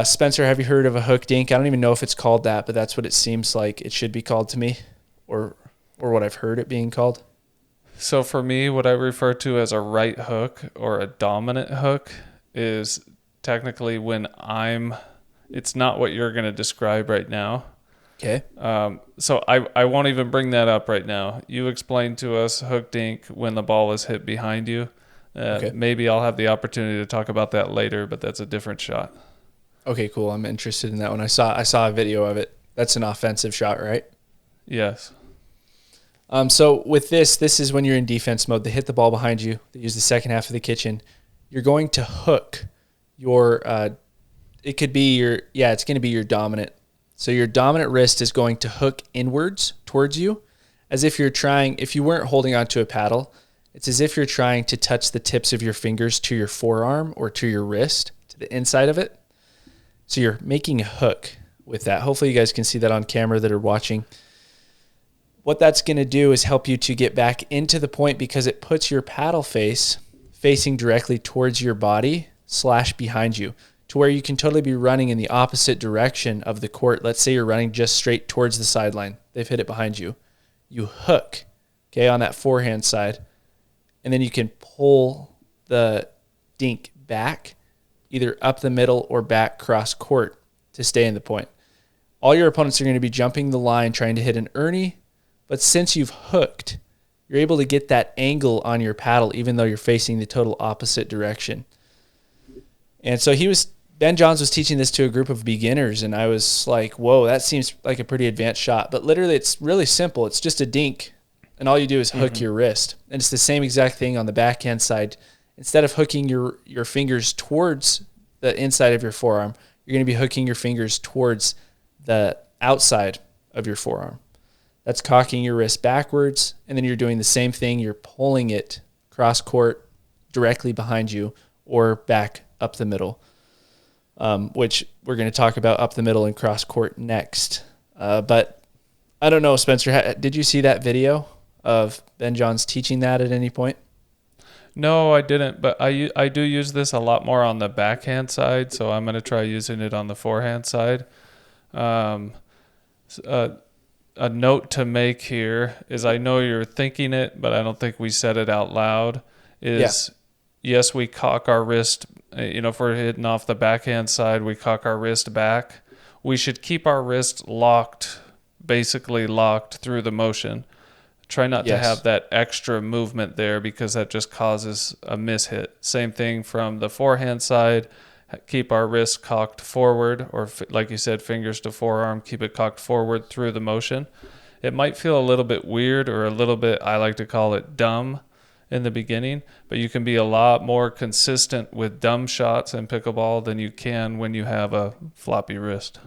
Spencer, have you heard of a hook dink? I don't even know if it's called that, but that's what it seems like it should be called to me, or what I've heard it being called. So for me, what I refer to as a right hook or a dominant hook is technically when it's not what you're going to describe right now. Okay. So I won't even bring that up right now. You explain to us hook dink when the ball is hit behind you. Okay. Maybe I'll have the opportunity to talk about that later, but that's a different shot. Okay, cool. I'm interested in that one. I saw a video of it. That's an offensive shot, right? Yes. So with this is when you're in defense mode. They hit the ball behind you. They use the second half of the kitchen. You're going to hook your, it's going to be your dominant. So your dominant wrist is going to hook inwards towards you as if if you weren't holding onto a paddle, it's as if you're trying to touch the tips of your fingers to your forearm or to your wrist, to the inside of it. So you're making a hook with that. Hopefully you guys can see that on camera that are watching. What that's going to do is help you to get back into the point because it puts your paddle face facing directly towards your body / behind you to where you can totally be running in the opposite direction of the court. Let's say you're running just straight towards the sideline. They've hit it behind you. You hook, okay, on that forehand side, and then you can pull the dink back, either up the middle or back cross court to stay in the point. All your opponents are going to be jumping the line trying to hit an Ernie. But since you've hooked, you're able to get that angle on your paddle even though you're facing the total opposite direction. And so Ben Johns was teaching this to a group of beginners, and I was like, whoa, that seems like a pretty advanced shot. But literally, it's really simple. It's just a dink, and all you do is hook your wrist. And it's the same exact thing on the backhand side. Instead of hooking your fingers towards the inside of your forearm, you're going to be hooking your fingers towards the outside of your forearm. That's cocking your wrist backwards, and then you're doing the same thing. You're pulling it cross court directly behind you or back up the middle, which we're going to talk about up the middle and cross court next. But I don't know, Spencer, did you see that video of Ben Johns teaching that at any point? No, I didn't, but I do use this a lot more on the backhand side, so I'm going to try using it on the forehand side. A note to make here is I know you're thinking it, but I don't think we said it out loud, yes, we cock our wrist. If we're hitting off the backhand side, we cock our wrist back. We should keep our wrist basically locked through the motion. Try not to have that extra movement there because that just causes a mishit. Same thing from the forehand side. Keep our wrist cocked forward, or like you said, fingers to forearm, keep it cocked forward through the motion. It might feel a little bit weird or a little bit, I like to call it dumb in the beginning, but you can be a lot more consistent with dumb shots in pickleball than you can when you have a floppy wrist.